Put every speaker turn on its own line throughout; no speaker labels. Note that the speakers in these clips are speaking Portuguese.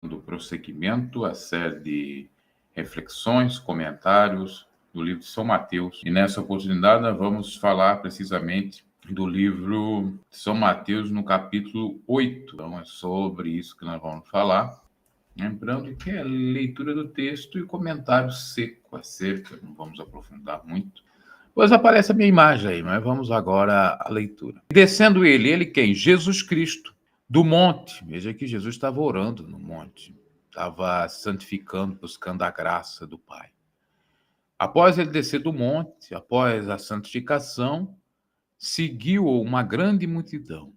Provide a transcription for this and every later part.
do prosseguimento, a série de reflexões, comentários do livro de São Mateus. E nessa oportunidade nós vamos falar precisamente do livro de São Mateus no capítulo 8. Então é sobre isso que nós vamos falar. Lembrando que é leitura do texto e comentário seco acerca, não vamos aprofundar muito. Pois aparece a minha imagem aí, mas vamos agora à leitura. Descendo ele quem? Jesus Cristo, do monte. Veja que Jesus estava orando no monte, estava santificando, buscando a graça do Pai. Após ele descer do monte, após a santificação, seguiu-o uma grande multidão.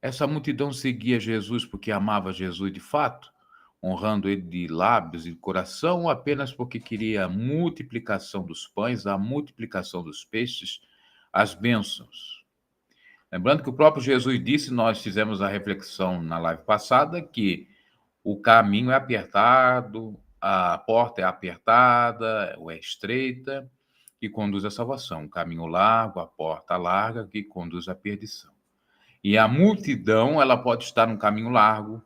Essa multidão seguia Jesus porque amava Jesus de fato, honrando ele de lábios e de coração, ou apenas porque queria a multiplicação dos pães, a multiplicação dos peixes, as bênçãos. Lembrando que o próprio Jesus disse, nós fizemos a reflexão na live passada, que o caminho é apertado, a porta é apertada, ou é estreita, que conduz à salvação. O caminho largo, a porta larga, que conduz à perdição. E a multidão, ela pode estar no caminho largo,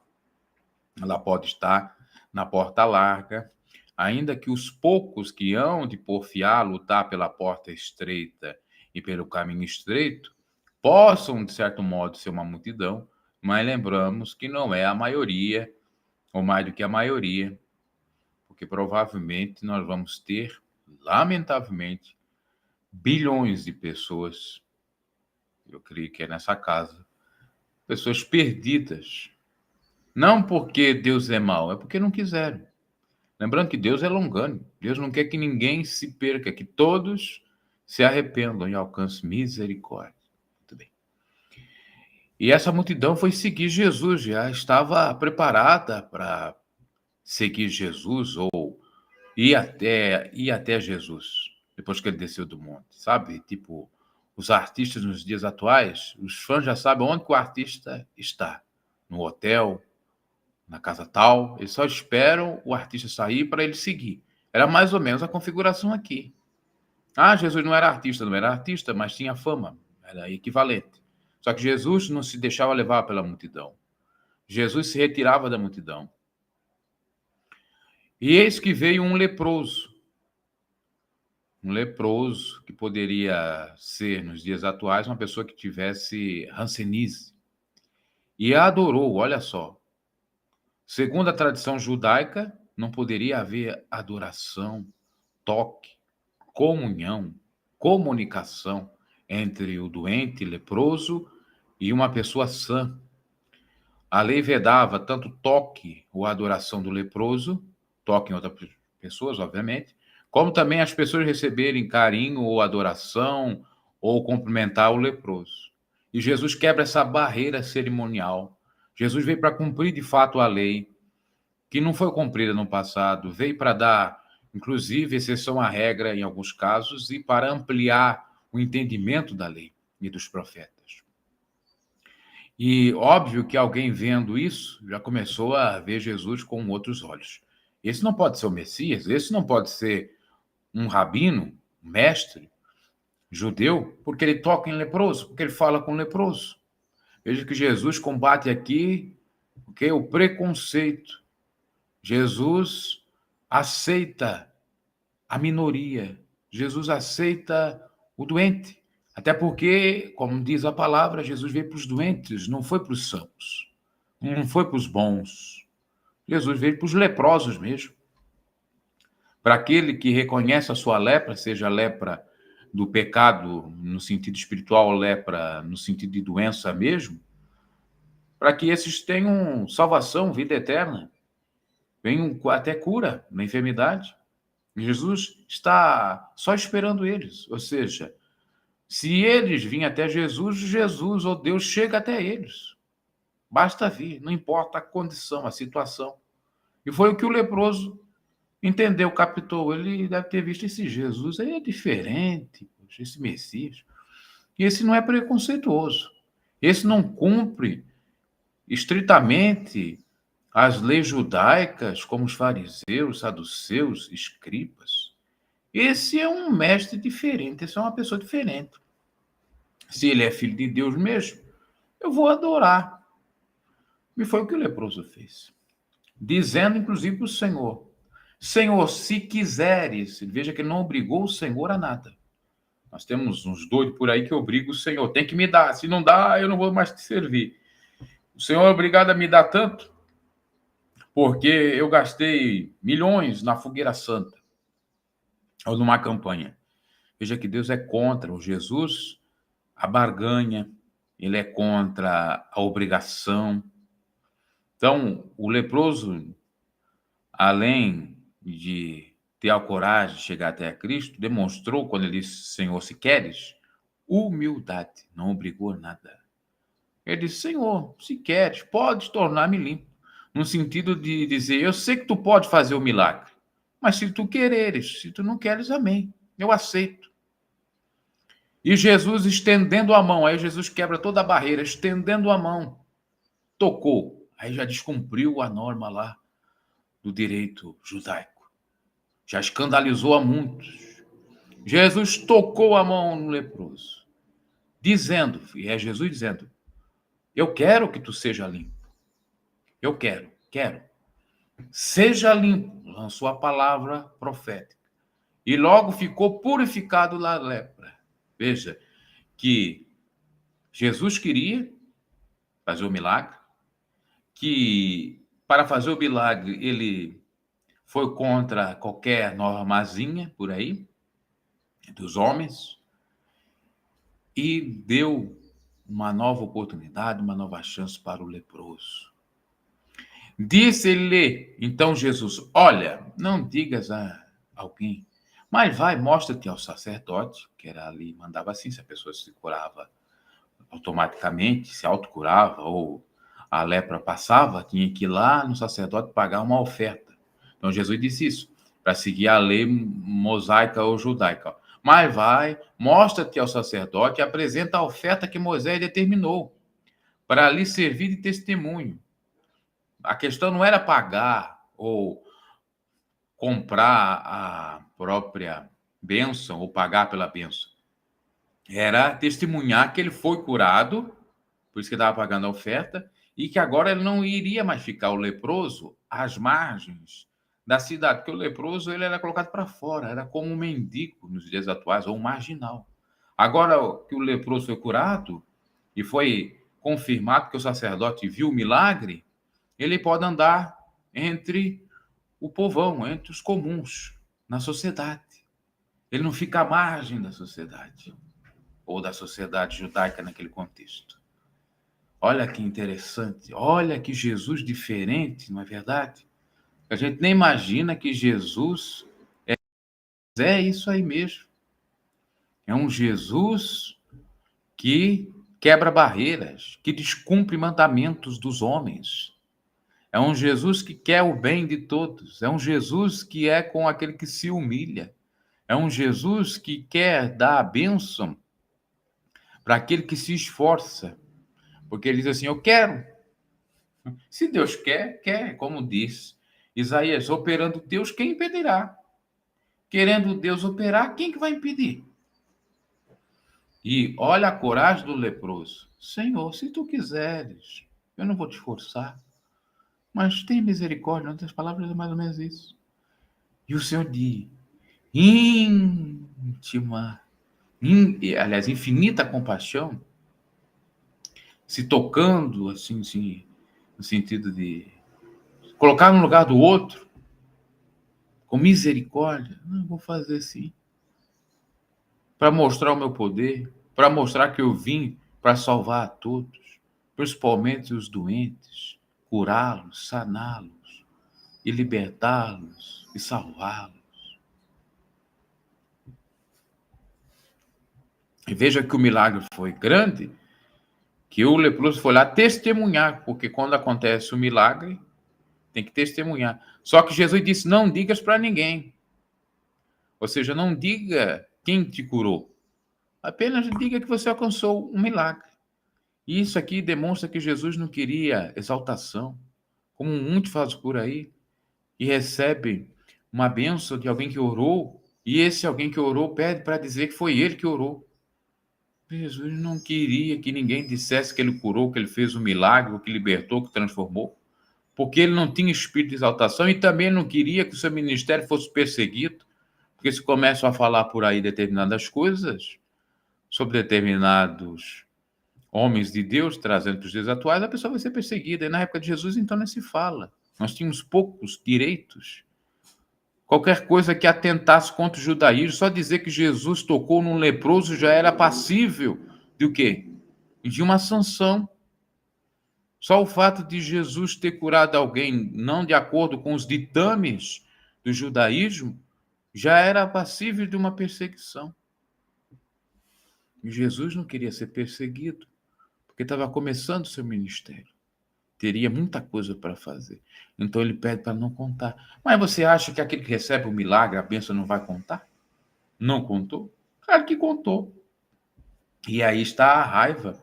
ela pode estar na porta larga, ainda que os poucos que hão de porfiar, lutar pela porta estreita e pelo caminho estreito, possam, de certo modo, ser uma multidão, mas lembramos que não é a maioria, ou mais do que a maioria, porque provavelmente nós vamos ter, lamentavelmente, bilhões de pessoas, eu creio que é nessa casa, pessoas perdidas. Não porque Deus é mau, é porque não quiseram. Lembrando que Deus é longânimo. Deus não quer que ninguém se perca, que todos se arrependam e alcancem misericórdia. Muito bem. E essa multidão foi seguir Jesus, já estava preparada para seguir Jesus ou ir até Jesus, depois que ele desceu do monte, sabe? Tipo, os artistas nos dias atuais, os fãs já sabem onde que o artista está. No hotel, na casa tal, eles só esperam o artista sair para ele seguir. Era mais ou menos a configuração aqui. Ah, Jesus não era artista, mas tinha fama, era equivalente. Só que Jesus não se deixava levar pela multidão. Jesus se retirava da multidão. E eis que veio um leproso que poderia ser, nos dias atuais, uma pessoa que tivesse hanseníase. E a adorou, olha só. Segundo a tradição judaica, não poderia haver adoração, toque, comunhão, comunicação entre o doente leproso e uma pessoa sã. A lei vedava tanto toque ou adoração do leproso, toque em outras pessoas, obviamente, como também as pessoas receberem carinho ou adoração ou cumprimentar o leproso. E Jesus quebra essa barreira cerimonial. Jesus veio para cumprir de fato a lei, que não foi cumprida no passado, veio para dar, inclusive, exceção à regra em alguns casos e para ampliar o entendimento da lei e dos profetas. E óbvio que alguém vendo isso já começou a ver Jesus com outros olhos. Esse não pode ser o Messias, esse não pode ser um rabino, um mestre judeu, porque ele toca em leproso, porque ele fala com leproso. Veja que Jesus combate aqui o preconceito. Jesus aceita a minoria. Jesus aceita o doente. Até porque, como diz a palavra, Jesus veio para os doentes, não foi para os sãos. Não foi para os bons. Jesus veio para os leprosos mesmo. Para aquele que reconhece a sua lepra, seja a lepra do pecado no sentido espiritual, lepra no sentido de doença mesmo, para que esses tenham salvação, vida eterna, venham até cura na enfermidade. Jesus está só esperando eles, ou seja, se eles virem até Jesus, Jesus ou Deus chega até eles. Basta vir, não importa a condição, a situação. E foi o que o leproso entendeu, captou. Ele deve ter visto esse Jesus aí é diferente, esse Messias. E esse não é preconceituoso. Esse não cumpre estritamente as leis judaicas, como os fariseus, saduceus, escribas. Esse é um mestre diferente, esse é uma pessoa diferente. Se ele é filho de Deus mesmo, eu vou adorar. E foi o que o leproso fez. dizendo inclusive para o Senhor: Senhor, se quiseres, veja que ele não obrigou o Senhor a nada. Nós temos uns doidos por aí que obrigam o Senhor, tem que me dar, se não dá, eu não vou mais te servir. O Senhor é obrigado a me dar tanto, porque eu gastei milhões na fogueira santa, ou numa campanha. Veja que Deus é contra o Jesus, a barganha, ele é contra a obrigação. Então, o leproso, além de ter a coragem de chegar até a Cristo, demonstrou, quando ele disse: Senhor, se queres, humildade, não obrigou a nada. Ele disse: Senhor, se queres, podes tornar-me limpo. No sentido de dizer: eu sei que tu pode fazer o milagre, mas se tu quereres, se tu não queres, amém, eu aceito. E Jesus estendendo a mão, aí Jesus quebra toda a barreira, estendendo a mão, tocou. Aí já descumpriu a norma lá do direito judaico. Já escandalizou a muitos. Jesus tocou a mão no leproso, dizendo, e é Jesus dizendo: eu quero que tu seja limpo. Eu quero. Seja limpo, lançou a palavra profética. E logo ficou purificado da lepra. Veja que Jesus queria fazer o milagre, que para fazer o milagre ele foi contra qualquer normazinha por aí, dos homens, e deu uma nova oportunidade, uma nova chance para o leproso. Disse-lhe então Jesus: olha, não digas a alguém, mas vai, mostra-te ao sacerdote, que era ali, mandava assim, se a pessoa se curava automaticamente, se autocurava, ou a lepra passava, tinha que ir lá no sacerdote pagar uma oferta. Então Jesus disse isso, para seguir a lei mosaica ou judaica. Mas vai, mostra-te ao sacerdote e apresenta a oferta que Moisés determinou, para lhe servir de testemunho. A questão não era pagar ou comprar a própria bênção ou pagar pela bênção. Era testemunhar que ele foi curado, por isso que estava pagando a oferta, e que agora ele não iria mais ficar o leproso às margens da cidade, porque o leproso ele era colocado para fora, era como um mendigo nos dias atuais, ou um marginal. Agora que o leproso foi curado e foi confirmado que o sacerdote viu o milagre, ele pode andar entre o povão, entre os comuns, na sociedade. Ele não fica à margem da sociedade, ou da sociedade judaica naquele contexto. Olha que interessante, olha que Jesus diferente, não é verdade? A gente nem imagina que Jesus é isso aí mesmo. É um Jesus que quebra barreiras, que descumpre mandamentos dos homens. É um Jesus que quer o bem de todos. É um Jesus que é com aquele que se humilha. É um Jesus que quer dar a bênção para aquele que se esforça. Porque ele diz assim: eu quero. Se Deus quer, quer, como diz Isaías: operando Deus, quem impedirá? Querendo Deus operar, quem que vai impedir? E olha a coragem do leproso: Senhor, se tu quiseres, eu não vou te forçar, mas tem misericórdia. Outras palavras é mais ou menos isso. E o Senhor diz: íntima, aliás, infinita compaixão, se tocando assim, no sentido de colocar no lugar do outro, com misericórdia. Não, vou fazer assim, para mostrar o meu poder, para mostrar que eu vim para salvar a todos, principalmente os doentes, curá-los, saná-los, e libertá-los, e salvá-los. E veja que o milagre foi grande, que o leproso foi lá testemunhar, porque quando acontece o milagre, tem que testemunhar. Só que Jesus disse: não digas para ninguém. Ou seja, não diga quem te curou. Apenas diga que você alcançou um milagre. E isso aqui demonstra que Jesus não queria exaltação, como muitos fazem por aí, e recebe uma bênção de alguém que orou, e esse alguém que orou pede para dizer que foi ele que orou. Jesus não queria que ninguém dissesse que ele curou, que ele fez um milagre, que libertou, que transformou. porque ele não tinha espírito de exaltação e também não queria que o seu ministério fosse perseguido, porque se começam a falar por aí determinadas coisas sobre determinados homens de Deus, trazendo para os dias atuais, a pessoa vai ser perseguida. E na época de Jesus, então, nem se fala. Nós tínhamos poucos direitos. Qualquer coisa que atentasse contra o judaísmo, só dizer que Jesus tocou num leproso já era passível de o quê? De uma sanção. Só o fato de Jesus ter curado alguém não de acordo com os ditames do judaísmo já era passível de uma perseguição. E Jesus não queria ser perseguido, porque estava começando o seu ministério. Teria muita coisa para fazer. Então ele pede para não contar. Mas você acha que aquele que recebe o milagre, a bênção, não vai contar? Não contou? Claro que contou. E aí está a raiva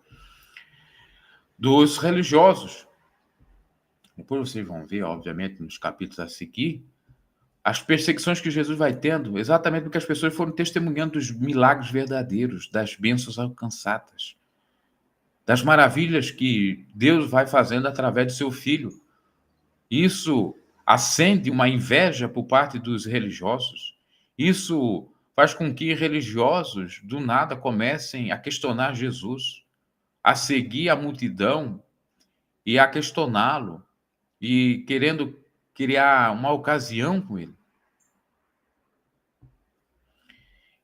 dos religiosos. Depois vocês vão ver, obviamente, nos capítulos a seguir, as perseguições que Jesus vai tendo, exatamente porque as pessoas foram testemunhando dos milagres verdadeiros, das bênçãos alcançadas, das maravilhas que Deus vai fazendo através do seu Filho. Isso acende uma inveja por parte dos religiosos. Isso faz com que religiosos, do nada, comecem a questionar Jesus, a seguir a multidão e a questioná-lo, e querendo criar uma ocasião com ele.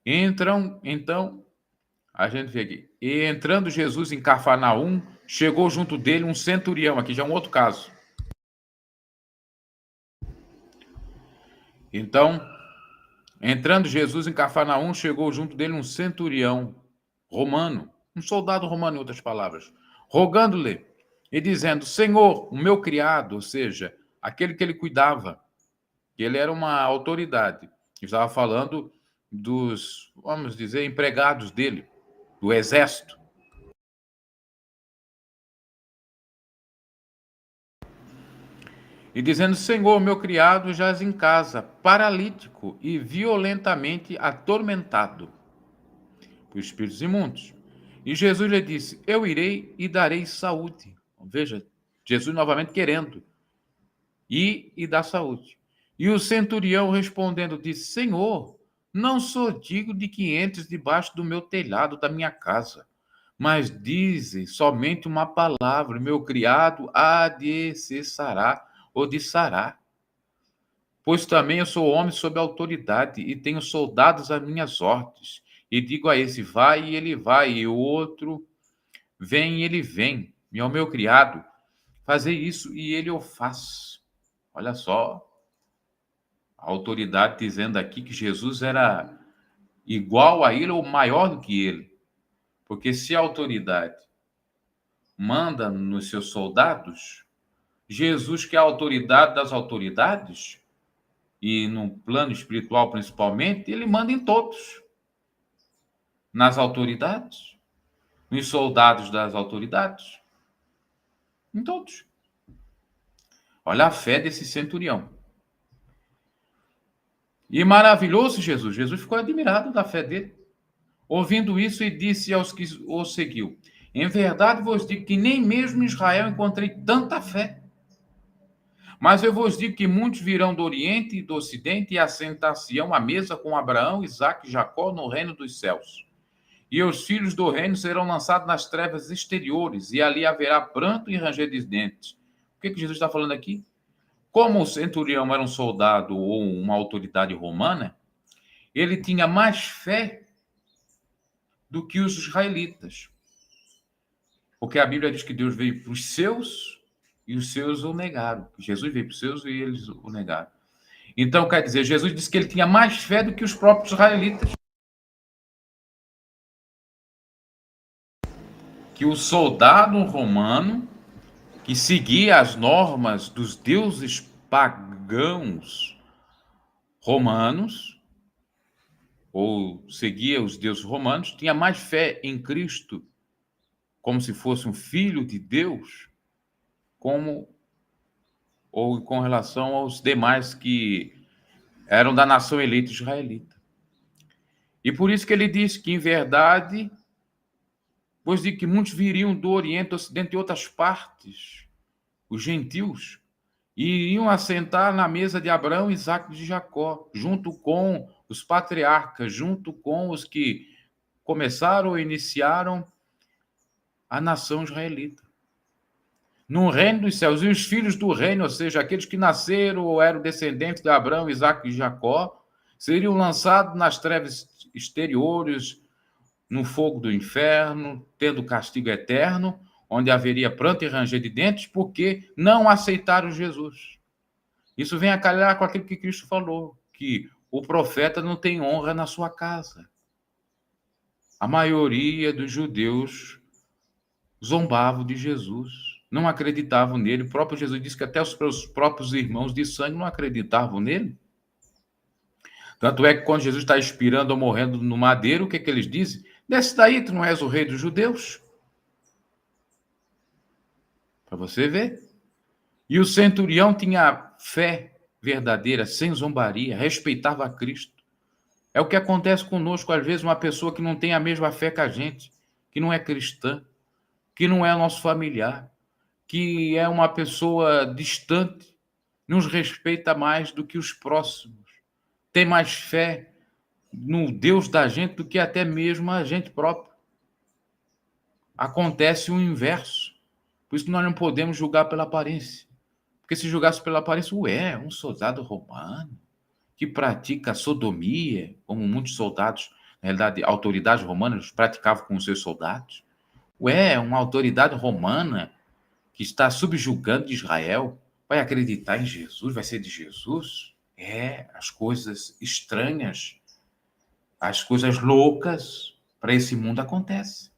Então, a gente vê aqui. E entrando Jesus em Cafarnaum, chegou junto dele um centurião. Aqui já é um outro caso. Então, entrando Jesus em Cafarnaum, chegou junto dele um centurião romano, um soldado romano, em outras palavras, rogando-lhe e dizendo: Senhor, o meu criado, ou seja, aquele que ele cuidava, que ele era uma autoridade, estava falando dos, vamos dizer, empregados dele, do exército. E dizendo: Senhor, meu criado jaz em casa, paralítico e violentamente atormentado por espíritos imundos. E Jesus lhe disse: Eu irei e darei saúde. Veja, Jesus novamente querendo ir e dar saúde. E o centurião respondendo disse: Senhor, não sou digno de que entres debaixo do meu telhado da minha casa, mas dize somente uma palavra, meu criado há de cessará ou de sarar. Pois também eu sou homem sob autoridade e tenho soldados às minhas ordens. E digo a esse, vai, e ele vai, e o outro, vem, e ele vem. E ao meu criado, fazer isso, e ele o faz. Olha só, a autoridade dizendo aqui que Jesus era igual a ele ou maior do que ele. Porque se a autoridade manda nos seus soldados, Jesus, que é a autoridade das autoridades, e no plano espiritual principalmente, ele manda em todos. Nas autoridades, nos soldados das autoridades, em todos. Olha a fé desse centurião. E maravilhou-se Jesus. Jesus ficou admirado da fé dele. Ouvindo isso, e disse aos que o seguiu: Em verdade vos digo que nem mesmo em Israel encontrei tanta fé. Mas eu vos digo que muitos virão do Oriente e do Ocidente e assentar-se-ão à mesa com Abraão, Isaque e Jacó no reino dos céus. E os filhos do reino serão lançados nas trevas exteriores, e ali haverá pranto e ranger de dentes. O que Jesus está falando aqui? Como o centurião era um soldado ou uma autoridade romana, ele tinha mais fé do que os israelitas. Porque a Bíblia diz que Deus veio para os seus e os seus o negaram. Jesus veio para os seus e eles o negaram. Então, quer dizer, Jesus disse que ele tinha mais fé do que os próprios israelitas. Que o soldado romano, que seguia as normas dos deuses pagãos romanos, ou seguia os deuses romanos, tinha mais fé em Cristo, como se fosse um filho de Deus, ou com relação aos demais que eram da nação eleita israelita. E por isso que ele diz que, em verdade, pois digo que muitos viriam do Oriente, do Ocidente e outras partes, os gentios, e iam assentar na mesa de Abraão, Isaque e de Jacó, junto com os patriarcas, junto com os que começaram ou iniciaram a nação israelita. No reino dos céus, e os filhos do reino, ou seja, aqueles que nasceram ou eram descendentes de Abraão, Isaque e Jacó, seriam lançados nas trevas exteriores, no fogo do inferno, tendo castigo eterno, onde haveria pranto e ranger de dentes, porque não aceitaram Jesus. Isso vem a calhar com aquilo que Cristo falou, que o profeta não tem honra na sua casa. A maioria dos judeus zombavam de Jesus, não acreditavam nele. O próprio Jesus disse que até os seus próprios irmãos de sangue não acreditavam nele. Tanto é que quando Jesus está expirando ou morrendo no madeiro, o que eles dizem? Desce daí, tu não és o rei dos judeus. Para você ver. E o centurião tinha fé verdadeira, sem zombaria, respeitava a Cristo. É o que acontece conosco, às vezes, uma pessoa que não tem a mesma fé que a gente, que não é cristã, que não é nosso familiar, que é uma pessoa distante, nos respeita mais do que os próximos, tem mais fé no Deus da gente do que até mesmo a gente próprio. Acontece o inverso. Por isso que nós não podemos julgar pela aparência. Porque se julgasse pela aparência, um soldado romano que pratica sodomia, como muitos soldados, na realidade, autoridades romanas praticavam com os seus soldados. Uma autoridade romana que está subjugando Israel, vai acreditar em Jesus, vai ser de Jesus? As coisas estranhas, as coisas loucas para esse mundo acontecem.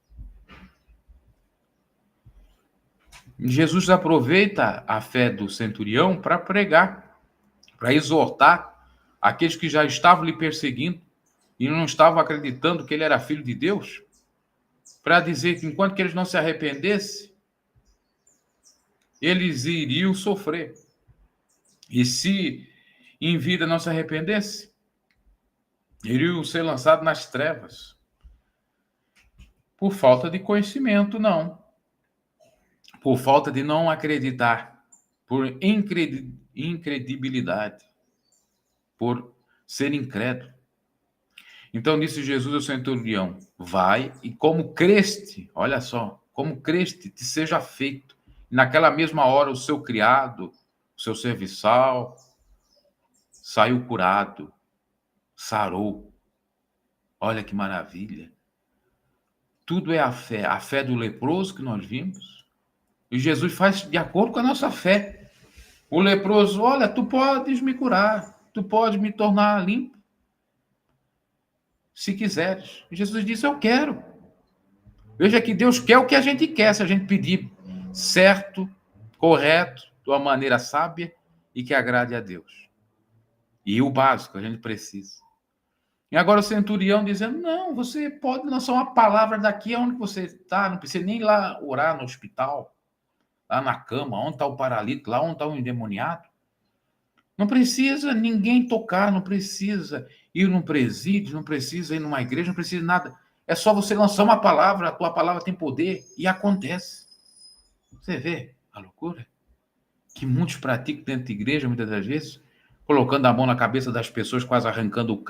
Jesus aproveita a fé do centurião para pregar, para exortar aqueles que já estavam lhe perseguindo e não estavam acreditando que ele era filho de Deus, para dizer que enquanto que eles não se arrependessem, eles iriam sofrer. E se em vida não se arrependesse, iriam ser lançados nas trevas. Por falta de conhecimento, não. Por falta de não acreditar, por incredibilidade, por ser incrédulo. Então disse Jesus ao centurião: vai e como creste, olha só, como creste te seja feito. E naquela mesma hora o seu criado, o seu serviçal, saiu curado, sarou. Olha que maravilha. Tudo é a fé do leproso que nós vimos. E Jesus faz de acordo com a nossa fé. O leproso, olha, tu podes me curar, tu podes me tornar limpo, se quiseres. E Jesus disse, eu quero. Veja que Deus quer o que a gente quer, se a gente pedir certo, correto, de uma maneira sábia e que agrade a Deus. E o básico, a gente precisa. E agora o centurião dizendo, não, você pode lançar uma palavra daqui aonde você está, não precisa nem ir lá orar no hospital, lá na cama, onde está o paralítico, lá onde está o endemoniado. Não precisa ninguém tocar, não precisa ir num presídio, não precisa ir numa igreja, não precisa de nada. É só você lançar uma palavra, a tua palavra tem poder e acontece. Você vê a loucura? Que muitos praticam dentro da igreja, muitas das vezes, colocando a mão na cabeça das pessoas, quase arrancando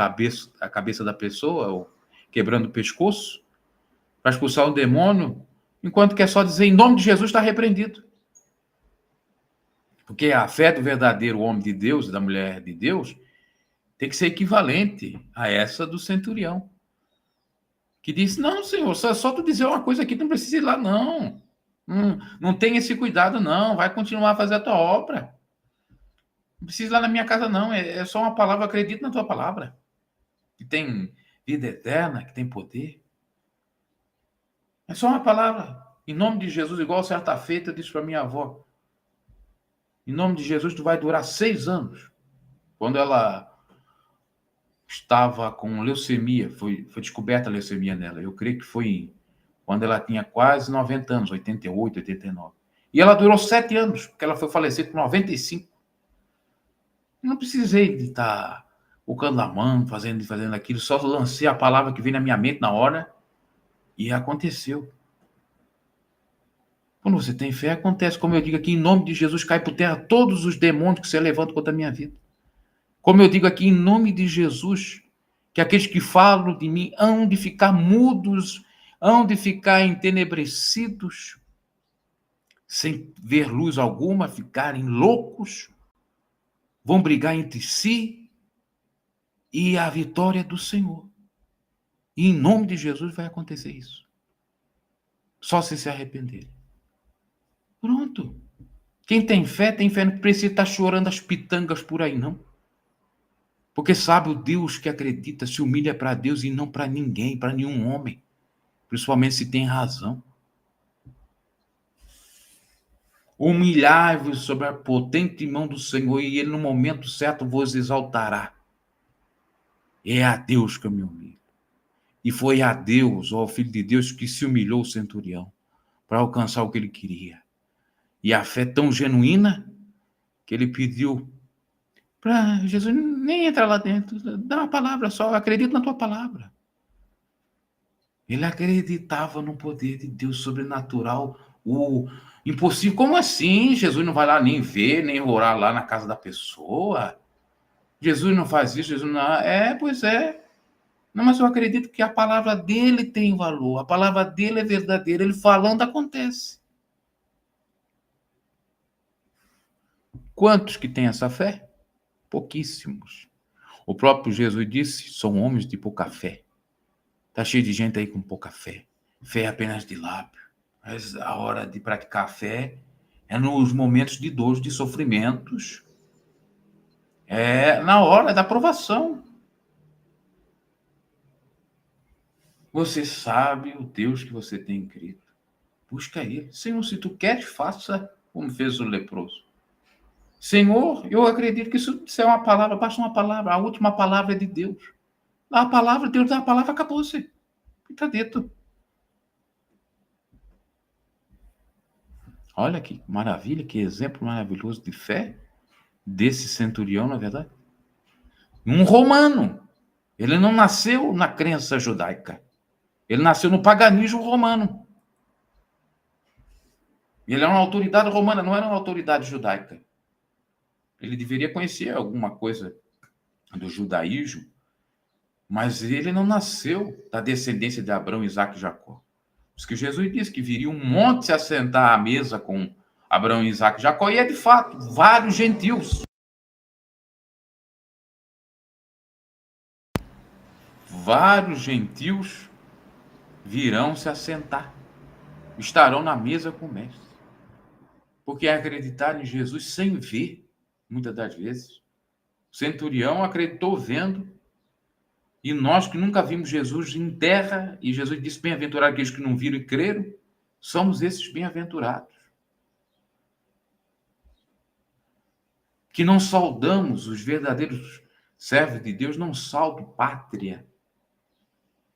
a cabeça da pessoa, ou quebrando o pescoço, para expulsar o demônio, enquanto que é só dizer, em nome de Jesus está repreendido. Porque a fé do verdadeiro homem de Deus, da mulher de Deus, tem que ser equivalente a essa do centurião. Que disse, não, Senhor, só tu dizer uma coisa aqui, não precisa ir lá, não. Não tem esse cuidado, não. Vai continuar a fazer a tua obra. Não precisa ir lá na minha casa, não. É só uma palavra, acredito na tua palavra. Que tem vida eterna, que tem poder. É só uma palavra. Em nome de Jesus, igual certa feita, eu disse para minha avó, em nome de Jesus, tu vai durar 6 anos. Quando ela estava com leucemia, foi descoberta a leucemia nela. Eu creio que foi quando ela tinha quase 90 anos, 88, 89. E ela durou 7 anos, porque ela foi falecer com 95. Não precisei de estar colocando a mão, fazendo aquilo, só lancei a palavra que veio na minha mente na hora e aconteceu. Quando você tem fé, acontece, como eu digo aqui, em nome de Jesus, cai por terra todos os demônios que se levantam contra a minha vida. Como eu digo aqui, em nome de Jesus, que aqueles que falam de mim hão de ficar mudos, hão de ficar entenebrecidos, sem ver luz alguma, ficarem loucos, vão brigar entre si, e a vitória é do Senhor. E em nome de Jesus vai acontecer isso. Só se arrepender. Pronto. Quem tem fé, não precisa estar chorando as pitangas por aí, não. Porque sabe, o Deus que acredita se humilha para Deus e não para ninguém, para nenhum homem. Principalmente se tem razão. Humilhai-vos sobre a potente mão do Senhor e Ele no momento certo vos exaltará. É a Deus que eu me humilho. E foi a Deus, ó Filho de Deus, que se humilhou o centurião para alcançar o que ele queria. E a fé tão genuína que ele pediu para Jesus, nem entrar lá dentro, dá uma palavra só, acredito na tua palavra. Ele acreditava no poder de Deus sobrenatural, o impossível. Como assim? Jesus não vai lá nem ver, nem orar lá na casa da pessoa? Jesus não faz isso, Jesus não... Pois é. Não, mas eu acredito que a palavra dele tem valor, a palavra dele é verdadeira, ele falando acontece. Quantos que têm essa fé? Pouquíssimos. O próprio Jesus disse, são homens de pouca fé. Está cheio de gente aí com pouca fé. Fé apenas de lábio. Mas a hora de praticar a fé é nos momentos de dor, de sofrimentos. É na hora da provação. Você sabe o Deus que você tem crido. Busca Ele. Senhor, se tu queres, faça como fez o leproso. Senhor, eu acredito que isso é uma palavra, basta uma palavra. A última palavra é de Deus. A palavra, Deus dá a palavra, acabou-se. Fica dentro. Olha que maravilha, que exemplo maravilhoso de fé desse centurião, na verdade. Um romano. Ele não nasceu na crença judaica. Ele nasceu no paganismo romano. Ele era uma autoridade romana, não era uma autoridade judaica. Ele deveria conhecer alguma coisa do judaísmo, mas ele não nasceu da descendência de Abraão, Isaac e Jacó. Por isso que Jesus disse que viria um monte se assentar à mesa com Abraão, Isaac e Jacó, e é de fato, vários gentios. Vários gentios virão se assentar, estarão na mesa com o mestre. Porque acreditar em Jesus sem ver, muitas das vezes. O centurião acreditou vendo, e nós que nunca vimos Jesus em terra, e Jesus disse, bem-aventurados aqueles que não viram e creram, somos esses bem-aventurados. Que não saudamos os verdadeiros servos de Deus, não saudam pátria,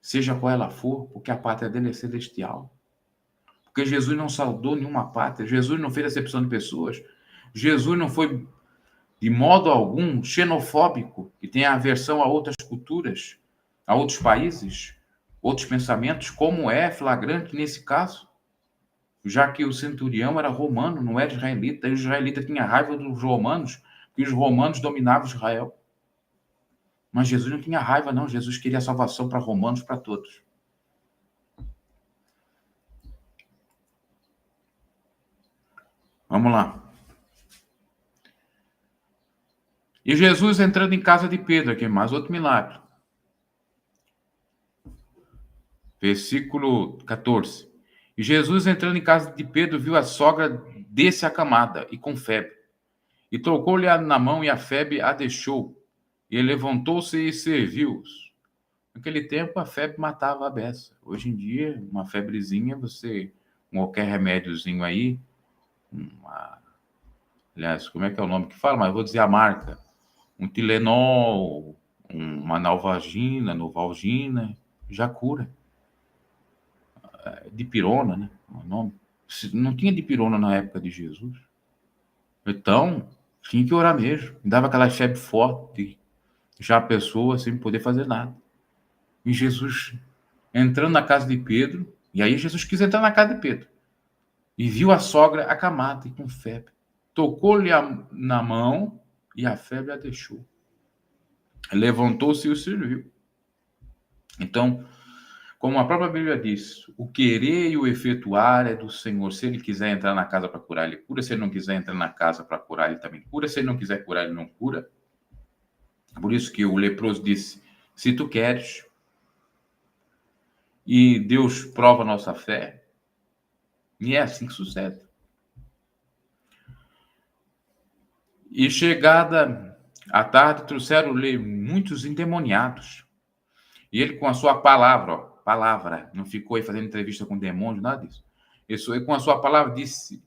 seja qual ela for, porque a pátria dele é celestial. Porque Jesus não saudou nenhuma pátria, Jesus não fez acepção de pessoas, Jesus não foi de modo algum xenofóbico, que tem aversão a outras culturas, a outros países, outros pensamentos, como é flagrante nesse caso, já que o centurião era romano, não era israelita, e o israelita tinha raiva dos romanos, que os romanos dominavam Israel. Mas Jesus não tinha raiva, não. Jesus queria salvação para romanos, para todos. Vamos lá. E Jesus entrando em casa de Pedro, aqui mais outro milagre. Versículo 14. E Jesus entrando em casa de Pedro, viu a sogra desacamada e com febre. E tocou-lhe na mão e a febre a deixou. E ele levantou-se e serviu-os. Naquele tempo, a febre matava a beça. Hoje em dia, uma febrezinha, você, com qualquer remédiozinho aí, aliás, como é que é o nome que fala? Mas eu vou dizer a marca. Um Tilenol, uma Novalgina, já cura. Dipirona, né? O nome. Não tinha dipirona na época de Jesus. Então, tinha que orar mesmo. Dava aquela febre forte, já a pessoa sem poder fazer nada. E Jesus entrando na casa de Pedro, e aí Jesus quis entrar na casa de Pedro. e viu a sogra acamada e com febre. Tocou-lhe na mão e a febre a deixou. Levantou-se e o serviu. Então, como a própria Bíblia diz, o querer e o efetuar é do Senhor. Se ele quiser entrar na casa para curar, ele cura. Se ele não quiser entrar na casa para curar, ele também cura. Se ele não quiser curar, ele não cura. Por isso que o leproso disse, se tu queres, e Deus prova a nossa fé, e é assim que sucede. E chegada à tarde, trouxeram-lhe muitos endemoniados. E ele, com a sua palavra, não ficou aí fazendo entrevista com demônio, nada disso. Ele, com a sua palavra, disse,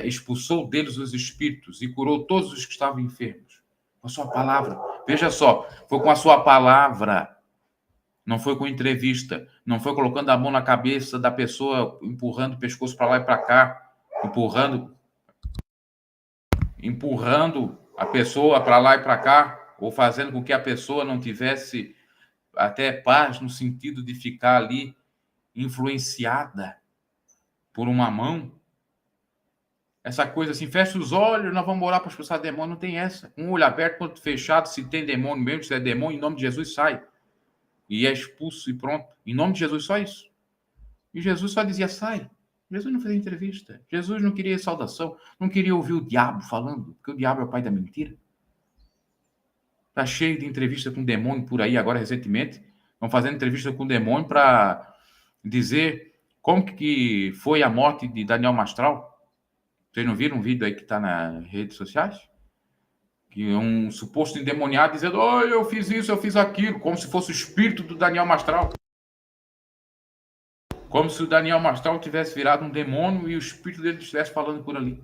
expulsou deles os espíritos e curou todos os que estavam enfermos. Com a sua palavra. Veja só, foi com a sua palavra. Não foi com entrevista. Não foi colocando a mão na cabeça da pessoa, empurrando o pescoço para lá e para cá, empurrando a pessoa para lá e para cá, ou fazendo com que a pessoa não tivesse até paz, no sentido de ficar ali influenciada por uma mão. Essa coisa assim, fecha os olhos, nós vamos orar para expulsar demônio. Não tem essa. Um olho aberto, outro fechado, se tem demônio mesmo, se é demônio, em nome de Jesus sai. E é expulso e pronto. Em nome de Jesus, só isso. E Jesus só dizia, sai. Jesus não fazia entrevista. Jesus não queria saudação. Não queria ouvir o diabo falando, porque o diabo é o pai da mentira. Está cheio de entrevista com demônio por aí agora, recentemente. Estão fazendo entrevista com demônio para dizer como que foi a morte de Daniel Mastral. Vocês não viram um vídeo aí que está nas redes sociais? Que um suposto endemoniado dizendo, eu fiz isso, eu fiz aquilo, como se fosse o espírito do Daniel Mastral. Como se o Daniel Mastral tivesse virado um demônio e o espírito dele estivesse falando por ali.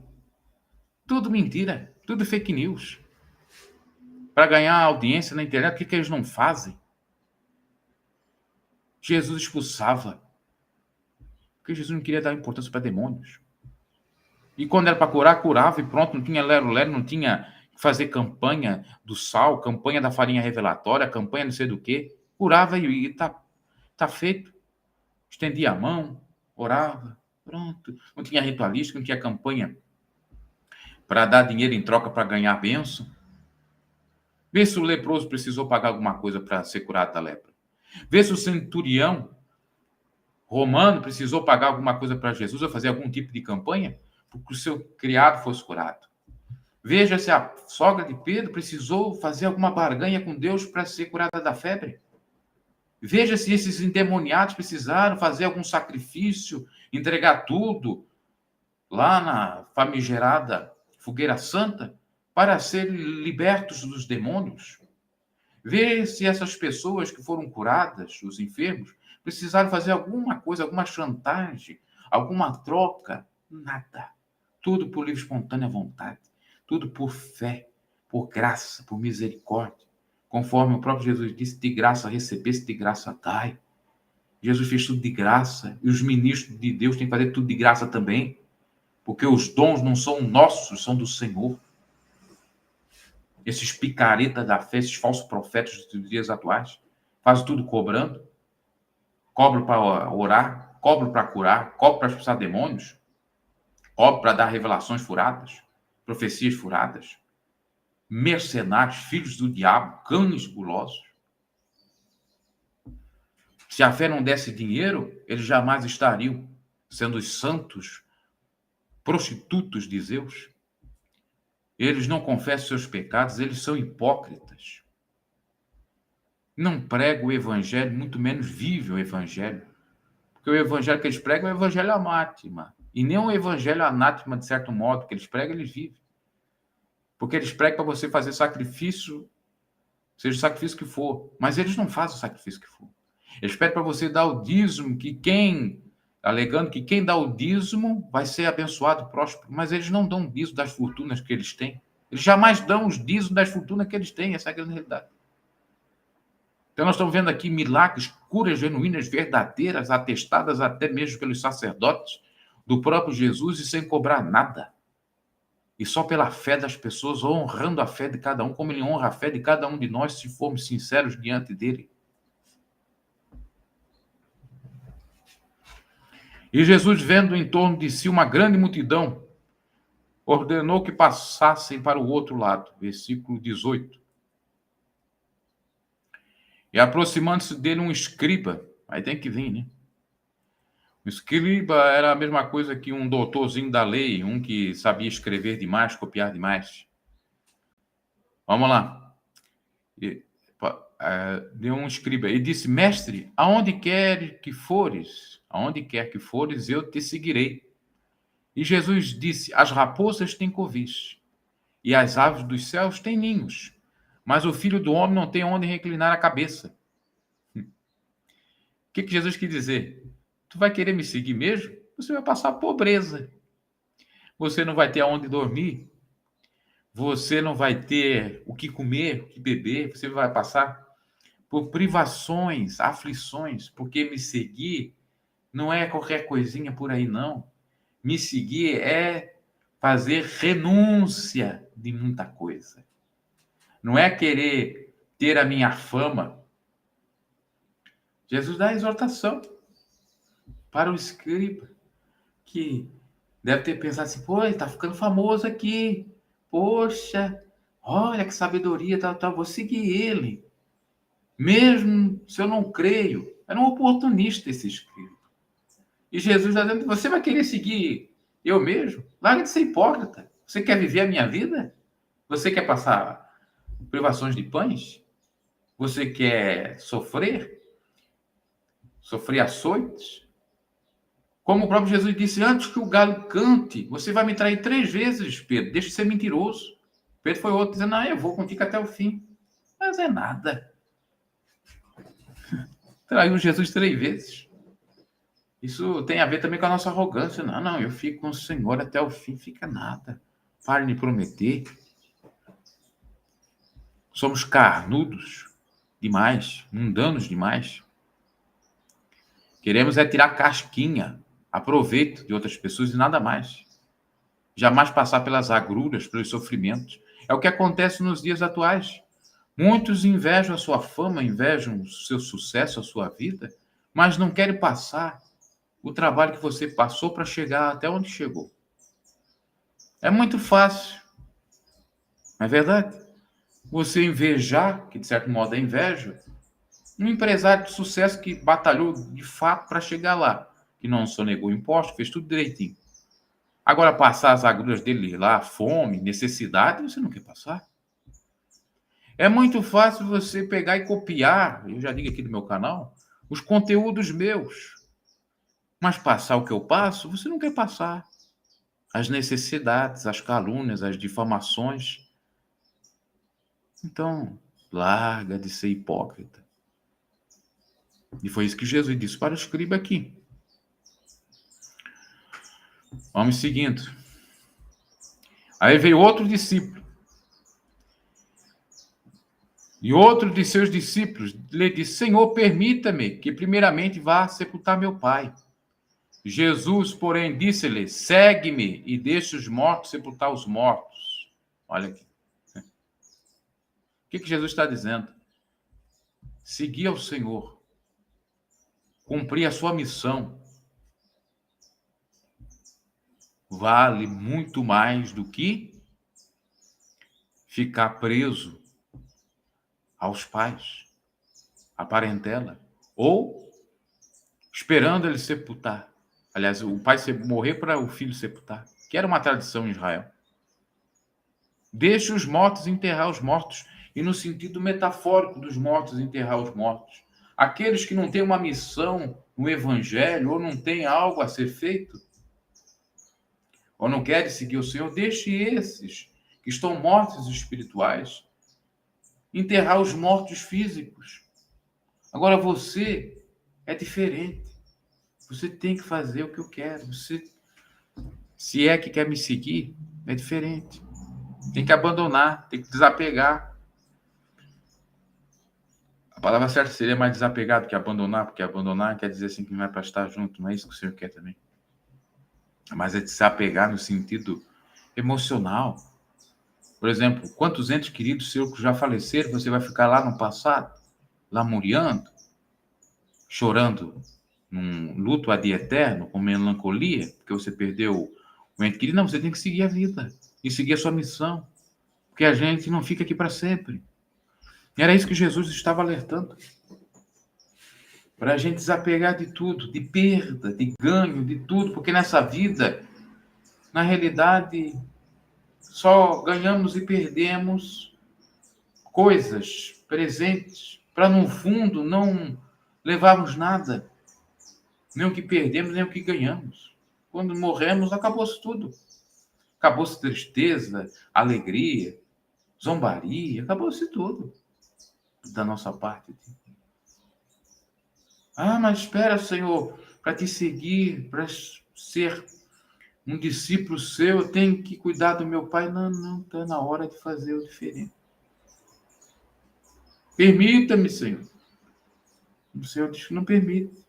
Tudo mentira, tudo fake news. Para ganhar audiência na internet, o que eles não fazem? Jesus expulsava. Porque Jesus não queria dar importância para demônios. E quando era para curar, curava e pronto, não tinha lero-lero, não tinha que fazer campanha do sal, campanha da farinha revelatória, campanha não sei do quê. Curava e tá feito. Estendia a mão, orava, pronto. Não tinha ritualística, não tinha campanha para dar dinheiro em troca para ganhar a bênção. Vê se o leproso precisou pagar alguma coisa para ser curado da lepra. Vê se o centurião romano precisou pagar alguma coisa para Jesus ou fazer algum tipo de campanha porque o seu criado fosse curado. Veja se a sogra de Pedro precisou fazer alguma barganha com Deus para ser curada da febre. Veja se esses endemoniados precisaram fazer algum sacrifício, entregar tudo lá na famigerada fogueira santa para serem libertos dos demônios. Veja se essas pessoas que foram curadas, os enfermos, precisaram fazer alguma coisa, alguma chantagem, alguma troca. Nada. Tudo por livre e espontânea vontade. Tudo por fé, por graça, por misericórdia. Conforme o próprio Jesus disse, de graça recebeste, de graça dai. Jesus fez tudo de graça. E os ministros de Deus têm que fazer tudo de graça também. Porque os dons não são nossos, são do Senhor. Esses picaretas da fé, esses falsos profetas dos dias atuais, fazem tudo cobrando. Cobram para orar, cobram para curar, cobram para expulsar demônios, cobram para dar revelações furadas, profecias furadas. Mercenários, filhos do diabo, cães gulosos. Se a fé não desse dinheiro, eles jamais estariam sendo os santos prostitutos de Zeus. Eles não confessam seus pecados, eles são hipócritas. Não pregam o evangelho, muito menos vivem o evangelho. Porque o evangelho que eles pregam é o evangelho anátema. E nem um evangelho anátema, de certo modo, que eles pregam, eles vivem. Porque eles pregam para você fazer sacrifício, seja o sacrifício que for, mas eles não fazem o sacrifício que for. Eles pedem para você dar o dízimo, alegando que quem dá o dízimo vai ser abençoado e próspero, mas eles não dão o dízimo das fortunas que eles têm. Eles jamais dão os dízimos das fortunas que eles têm, essa é a grande realidade. Então nós estamos vendo aqui milagres, curas genuínas, verdadeiras, atestadas até mesmo pelos sacerdotes do próprio Jesus e sem cobrar nada. E só pela fé das pessoas, honrando a fé de cada um, como ele honra a fé de cada um de nós, se formos sinceros diante dele. E Jesus, vendo em torno de si uma grande multidão, ordenou que passassem para o outro lado. Versículo 18. E aproximando-se dele um escriba, aí tem que vir, né? O escriba era a mesma coisa que um doutorzinho da lei, um que sabia escrever demais, copiar demais. Vamos lá. Deu um escriba e disse: Mestre, aonde quer que fores, eu te seguirei. E Jesus disse: As raposas têm covis, e as aves dos céus têm ninhos, mas o Filho do Homem não tem onde reclinar a cabeça. O que Jesus quis dizer? Tu vai querer me seguir mesmo? Você vai passar pobreza. Você não vai ter aonde dormir. Você não vai ter o que comer, o que beber. Você vai passar por privações, aflições, porque me seguir não é qualquer coisinha por aí, não. Me seguir é fazer renúncia de muita coisa. Não é querer ter a minha fama. Jesus dá a exortação para o escriba, que deve ter pensado assim, pô, ele está ficando famoso aqui. Poxa, olha que sabedoria, vou seguir ele. Mesmo se eu não creio. Era um oportunista esse escriba. E Jesus está dizendo, você vai querer seguir eu mesmo? Larga de ser hipócrita. Você quer viver a minha vida? Você quer passar privações de pães? Você quer sofrer? Sofrer açoites? Como o próprio Jesus disse, antes que o galo cante, você vai me trair 3 vezes, Pedro. Deixa de ser mentiroso. Pedro foi outro dizendo, eu vou contigo até o fim. Mas é nada. Traiu Jesus 3 vezes. Isso tem a ver também com a nossa arrogância. Não, eu fico com o Senhor até o fim, fica nada. Pare de prometer. Somos carnudos demais, mundanos demais. Queremos tirar casquinha, aproveito de outras pessoas e nada mais. Jamais passar pelas agruras, pelos sofrimentos. É o que acontece nos dias atuais. Muitos invejam a sua fama, invejam o seu sucesso, a sua vida, mas não querem passar o trabalho que você passou para chegar até onde chegou. É muito fácil, não é verdade? Você invejar, que de certo modo é inveja, um empresário de sucesso que batalhou de fato para chegar lá, que não sonegou imposto, fez tudo direitinho. Agora, passar as agruras dele lá, fome, necessidade, você não quer passar. É muito fácil você pegar e copiar, eu já digo aqui do meu canal, os conteúdos meus. Mas passar o que eu passo, você não quer passar. As necessidades, as calúnias, as difamações. Então, larga de ser hipócrita. E foi isso que Jesus disse para o escriba aqui. Vamos seguindo. Aí veio outro discípulo. E outro de seus discípulos lhe disse, Senhor, permita-me que primeiramente vá sepultar meu pai. Jesus, porém, disse-lhe, segue-me e deixe os mortos sepultar os mortos. Olha aqui. O que Jesus está dizendo? Seguir ao Senhor. Cumprir a sua missão. Vale muito mais do que ficar preso aos pais, à parentela, ou esperando ele sepultar. Aliás, o pai morrer para o filho sepultar, que era uma tradição em Israel. Deixe os mortos enterrar os mortos, e no sentido metafórico dos mortos enterrar os mortos. Aqueles que não têm uma missão no evangelho, ou não têm algo a ser feito, ou não querem seguir o Senhor, deixe esses que estão mortos espirituais enterrar os mortos físicos. Agora você é diferente. Você tem que fazer o que eu quero. Você, se é que quer me seguir, é diferente. Tem que abandonar, tem que desapegar. A palavra certa seria mais desapegar do que abandonar, porque abandonar quer dizer assim que não é para estar junto, não é isso que o Senhor quer também. Mas é desapegar no sentido emocional. Por exemplo, quantos entes queridos seus que já faleceram, você vai ficar lá no passado, lamuriando, chorando num luto ad eterno, com melancolia, porque você perdeu o ente querido. Não, você tem que seguir a vida e seguir a sua missão, porque a gente não fica aqui para sempre. E era isso que Jesus estava alertando. Para a gente desapegar de tudo, de perda, de ganho, de tudo, porque nessa vida, na realidade, só ganhamos e perdemos coisas, presentes, para no fundo não levarmos nada, nem o que perdemos, nem o que ganhamos. Quando morremos, acabou-se tudo. Acabou-se tristeza, alegria, zombaria, acabou-se tudo da nossa parte. Ah, mas espera, Senhor, para te seguir, para ser um discípulo seu, eu tenho que cuidar do meu pai. Não, está na hora de fazer o diferente. Permita-me, Senhor. O Senhor diz que não permite.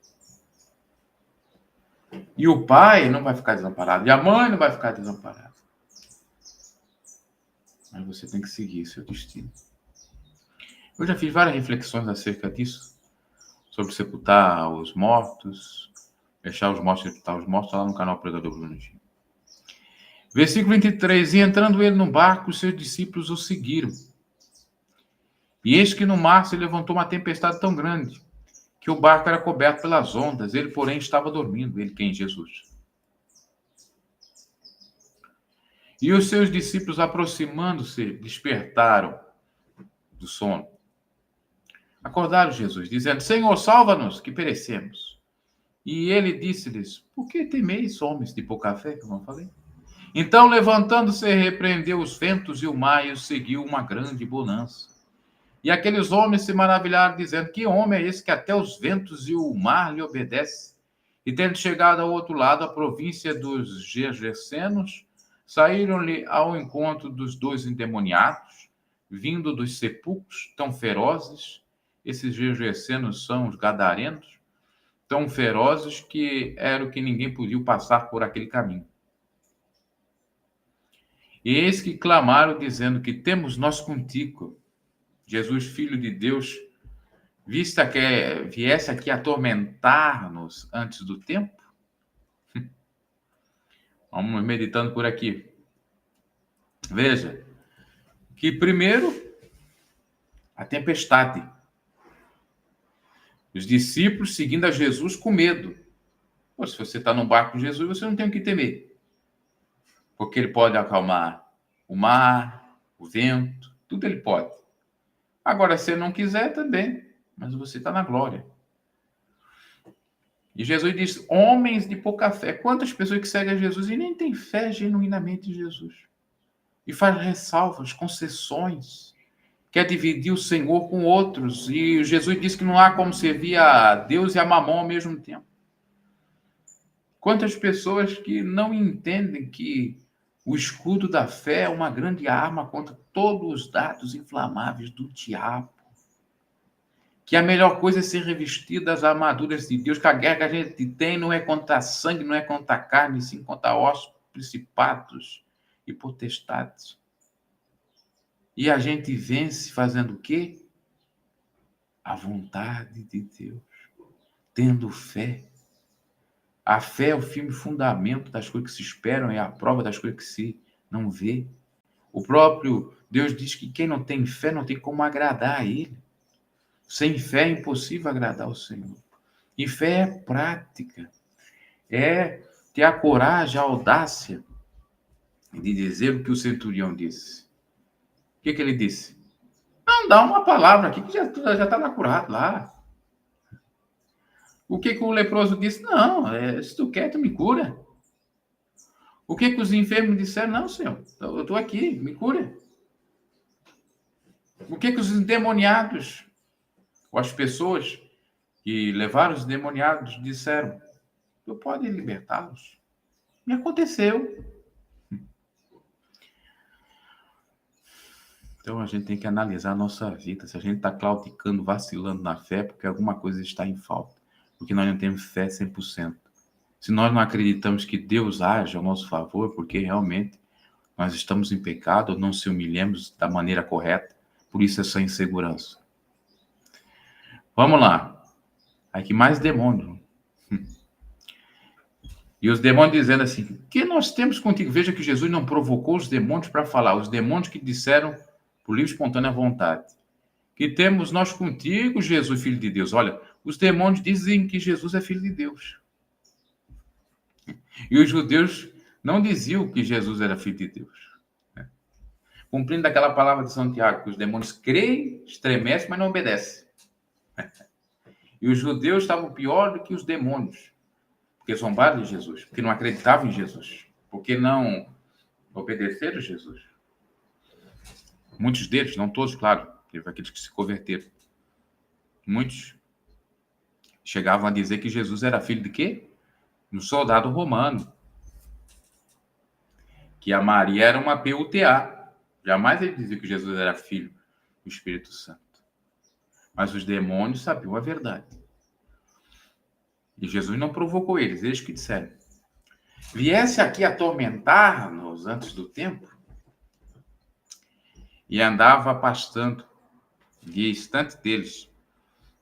E o pai não vai ficar desamparado, e a mãe não vai ficar desamparada. Mas você tem que seguir seu destino. Eu já fiz várias reflexões acerca disso, sobre sepultar os mortos, deixar os mortos sepultar os mortos, lá no canal Pregador Bruno Gil. Versículo 23, e entrando ele no barco, os seus discípulos o seguiram. E eis que no mar se levantou uma tempestade tão grande, que o barco era coberto pelas ondas, ele, porém, estava dormindo, ele quem? Jesus. E os seus discípulos, aproximando-se, despertaram do sono. Acordaram Jesus, dizendo, Senhor, salva-nos, que perecemos. E ele disse-lhes, por que temeis, homens de pouca fé, como eu falei? Então, levantando-se, repreendeu os ventos e o mar, e os seguiu uma grande bonança. E aqueles homens se maravilharam, dizendo, que homem é esse que até os ventos e o mar lhe obedecem? E tendo chegado ao outro lado, a província dos Gergesenos, saíram-lhe ao encontro dos dois endemoniados, vindo dos sepulcros, tão ferozes. Esses Gergesenos são os gadarenos, tão ferozes que era o que ninguém podia passar por aquele caminho. E eis que clamaram, dizendo, que temos nós contigo, Jesus, Filho de Deus, vista que viesse aqui atormentar-nos antes do tempo? Vamos meditando por aqui. Veja, que primeiro, a tempestade. Os discípulos seguindo a Jesus com medo. Pô, se você está no barco com Jesus, você não tem o que temer. Porque ele pode acalmar o mar, o vento, tudo ele pode. Agora, se ele não quiser, também. Mas você está na glória. E Jesus diz, homens de pouca fé. Quantas pessoas que seguem a Jesus e nem têm fé genuinamente em Jesus? E faz ressalvas, concessões. Quer dividir o Senhor com outros. E Jesus disse que não há como servir a Deus e a Mamon ao mesmo tempo. Quantas pessoas que não entendem que o escudo da fé é uma grande arma contra todos os dardos inflamáveis do diabo. Que a melhor coisa é ser revestido das armaduras de Deus, que a guerra que a gente tem não é contra sangue, não é contra carne, sim contra ossos, principados e potestades. E a gente vence fazendo o quê? A vontade de Deus, tendo fé. A fé é o firme fundamento das coisas que se esperam, é a prova das coisas que se não vê. O próprio Deus diz que quem não tem fé não tem como agradar a Ele. Sem fé é impossível agradar ao Senhor. E fé é prática. É ter a coragem, a audácia de dizer o que o centurião disse. O que ele disse? Não, dá uma palavra aqui que já está curado lá. O que o leproso disse? Não, se tu quer, tu me cura. O que os enfermos disseram? Não, Senhor, eu estou aqui, me cura. O que os endemoniados, ou as pessoas que levaram os endemoniados, disseram? Tu pode libertá-los. Me aconteceu. Então a gente tem que analisar a nossa vida. Se a gente está claudicando, vacilando na fé, porque alguma coisa está em falta. Porque nós não temos fé 100%. Se nós não acreditamos que Deus age ao nosso favor, porque realmente nós estamos em pecado, não se humilhamos da maneira correta, por isso essa insegurança. Vamos lá. Aqui mais demônio. E os demônios dizendo assim, o que nós temos contigo? Veja que Jesus não provocou os demônios para falar. Os demônios que disseram, por livre e espontânea vontade, que temos nós contigo, Jesus, Filho de Deus. Olha, os demônios dizem que Jesus é Filho de Deus. E os judeus não diziam que Jesus era Filho de Deus. Cumprindo aquela palavra de Santiago, que os demônios creem, estremecem, mas não obedecem. E os judeus estavam pior do que os demônios, porque zombaram de Jesus, porque não acreditavam em Jesus, porque não obedeceram a Jesus. Muitos deles, não todos, claro, teve aqueles que se converteram. Muitos chegavam a dizer que Jesus era filho de quê? Um soldado romano. Que a Maria era uma PUTA. Jamais ele dizia que Jesus era filho do Espírito Santo. Mas os demônios sabiam a verdade. E Jesus não provocou eles, eles que disseram. Viesse aqui atormentar-nos antes do tempo, e andava pastando, e estante deles,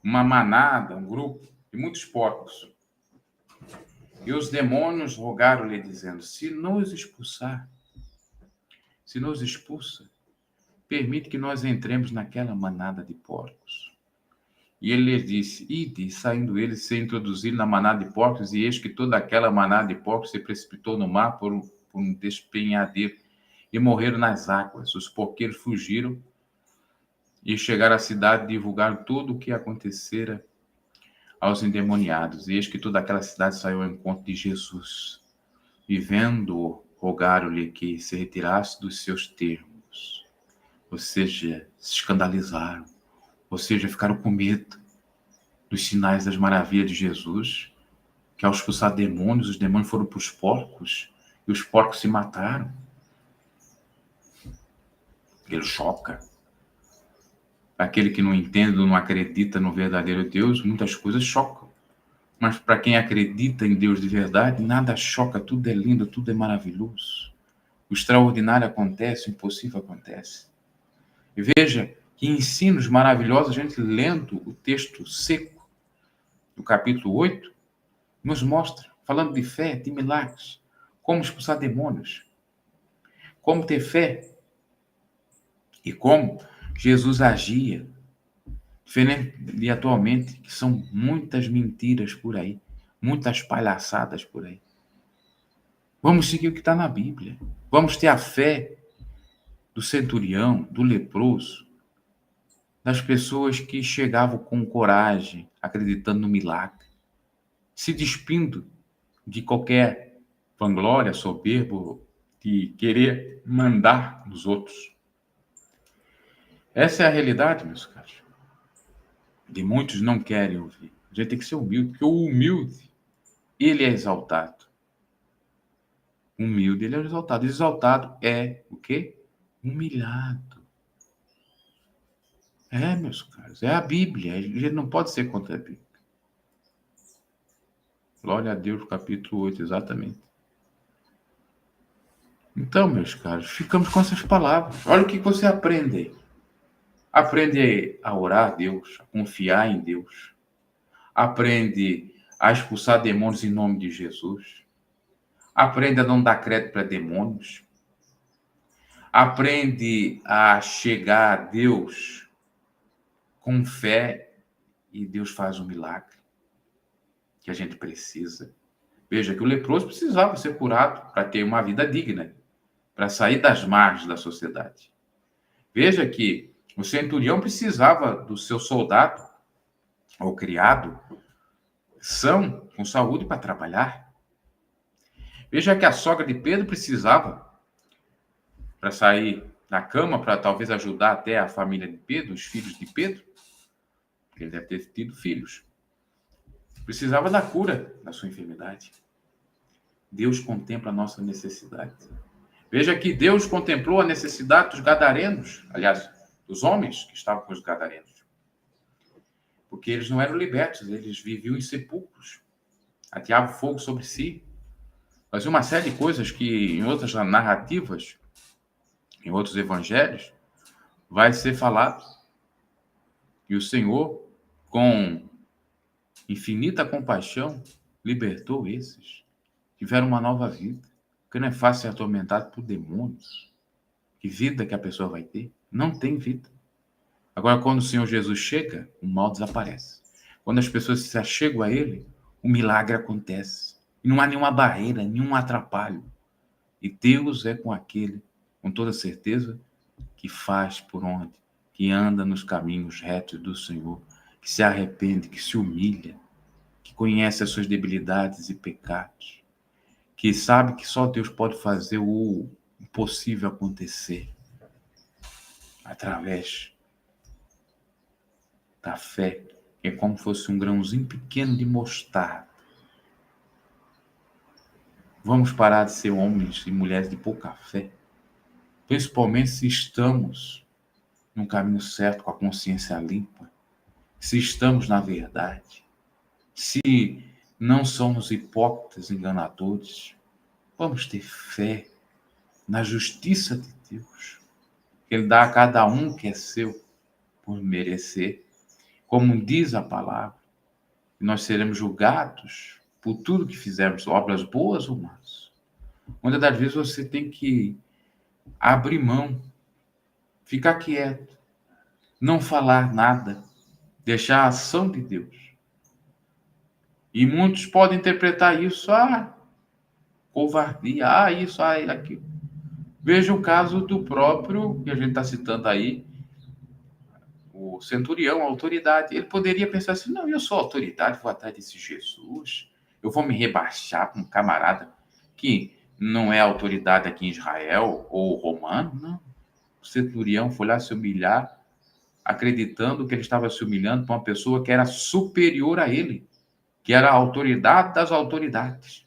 uma manada, um grupo de muitos porcos. E os demônios rogaram-lhe, dizendo, se nos expulsa, permite que nós entremos naquela manada de porcos. E ele lhes disse, ide, saindo eles, se introduziram na manada de porcos, e eis que toda aquela manada de porcos se precipitou no mar por um despenhadeiro, e morreram nas águas. Os porqueiros fugiram e chegaram à cidade e divulgaram tudo o que acontecera aos endemoniados. E eis que toda aquela cidade saiu ao encontro de Jesus. E vendo-o, rogaram-lhe que se retirasse dos seus termos. Ou seja, se escandalizaram. Ou seja, ficaram com medo dos sinais das maravilhas de Jesus, que ao expulsar demônios, os demônios foram para os porcos, e os porcos se mataram. Ele choca. Aquele que não entende, não acredita no verdadeiro Deus, muitas coisas chocam. Mas para quem acredita em Deus de verdade, nada choca, tudo é lindo, tudo é maravilhoso. O extraordinário acontece, o impossível acontece. E veja que ensinos maravilhosos, a gente lendo o texto seco do capítulo 8, nos mostra, falando de fé, de milagres, como expulsar demônios, como ter fé e como Jesus agia, diferente de atualmente, que são muitas mentiras por aí, muitas palhaçadas por aí. Vamos seguir o que está na Bíblia. Vamos ter a fé do centurião, do leproso, das pessoas que chegavam com coragem, acreditando no milagre, se despindo de qualquer vanglória, soberbo, de querer mandar nos outros. Essa é a realidade, meus caros. E muitos não querem ouvir. A gente tem que ser humilde, porque o humilde, ele é exaltado. Humilde, ele é exaltado. Exaltado é o quê? Humilhado. É, meus caros, é a Bíblia. A gente não pode ser contra a Bíblia. Glória a Deus, capítulo 8, exatamente. Então, meus caros, ficamos com essas palavras. Olha o que você aprende. Aprende a orar a Deus, a confiar em Deus. Aprende a expulsar demônios em nome de Jesus. Aprende a não dar crédito para demônios. Aprende a chegar a Deus com fé e Deus faz um milagre que a gente precisa. Veja que o leproso precisava ser curado para ter uma vida digna, para sair das margens da sociedade. Veja que o centurião precisava do seu soldado ou criado são, com saúde para trabalhar. Veja que a sogra de Pedro precisava para sair da cama, para talvez ajudar até a família de Pedro, os filhos de Pedro, porque ele deve ter tido filhos. Precisava da cura da sua enfermidade. Deus contempla a nossa necessidade. Veja que Deus contemplou a necessidade dos gadarenos, aliás, dos homens que estavam com os gadarenos. Porque eles não eram libertos, eles viviam em sepulcros, ateavam fogo sobre si. Faziam uma série de coisas que em outras narrativas, em outros evangelhos, vai ser falado. E o Senhor, com infinita compaixão, libertou esses, tiveram uma nova vida, porque não é fácil ser atormentado por demônios. Que vida que a pessoa vai ter? Não tem vida. Agora, quando o Senhor Jesus chega, o mal desaparece. Quando as pessoas se achegam a Ele, o milagre acontece. E não há nenhuma barreira, nenhum atrapalho. E Deus é com aquele, com toda certeza, que faz por onde, que anda nos caminhos retos do Senhor, que se arrepende, que se humilha, que conhece as suas debilidades e pecados, que sabe que só Deus pode fazer o impossível acontecer através da fé, que é como se fosse um grãozinho pequeno de mostarda. Vamos parar de ser homens e mulheres de pouca fé, principalmente se estamos no caminho certo, com a consciência limpa, se estamos na verdade, se não somos hipócritas, enganadores. Vamos ter fé na justiça de Deus, que Ele dá a cada um que é seu por merecer. Como diz a palavra, nós seremos julgados por tudo que fizermos, obras boas ou más. Muitas das vezes você tem que abrir mão, ficar quieto, não falar nada, deixar a ação de Deus. E muitos podem interpretar isso, covardia, isso, aquilo. Veja o caso do próprio, que a gente está citando aí, o centurião, a autoridade. Ele poderia pensar assim, não, eu sou autoridade, vou atrás desse Jesus, eu vou me rebaixar para um camarada que não é autoridade aqui em Israel, ou romano, não. O centurião foi lá se humilhar, acreditando que ele estava se humilhando para uma pessoa que era superior a ele, que era a autoridade das autoridades.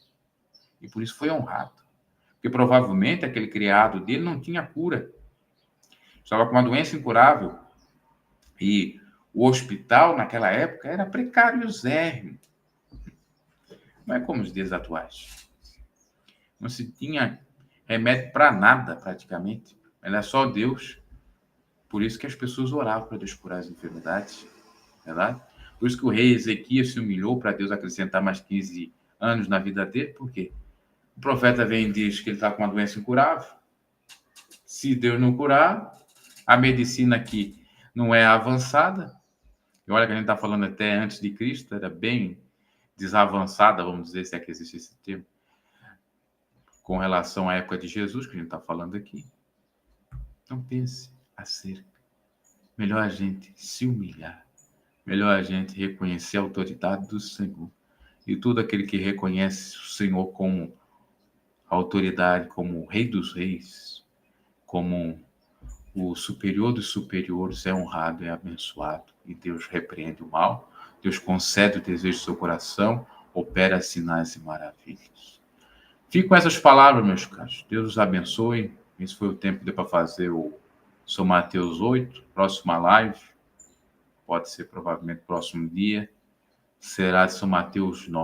E por isso foi honrado. Porque provavelmente aquele criado dele não tinha cura. Estava com uma doença incurável. E o hospital, naquela época, era precáriozérrimo. Não é como os dias atuais. Não se tinha remédio para nada, praticamente. Era só Deus. Por isso que as pessoas oravam para Deus curar as enfermidades. Verdade? Por isso que o rei Ezequias se humilhou para Deus acrescentar mais 15 anos na vida dele. Por quê? O profeta vem e diz que ele está com uma doença incurável. Se Deus não curar, a medicina aqui não é avançada. E olha que a gente está falando até antes de Cristo, era bem desavançada, vamos dizer, se é que existe esse termo, com relação à época de Jesus, que a gente está falando aqui. Então pense acerca. Melhor a gente se humilhar. Melhor a gente reconhecer a autoridade do Senhor. E todo aquele que reconhece o Senhor como autoridade, como o Rei dos Reis, como o superior dos superiores, é honrado, é abençoado. E Deus repreende o mal, Deus concede o desejo do seu coração, opera sinais e maravilhas. Fico com essas palavras, meus caros. Deus os abençoe. Esse foi o tempo que deu para fazer o São Mateus 8. Próxima live, pode ser provavelmente próximo dia, será de São Mateus 9.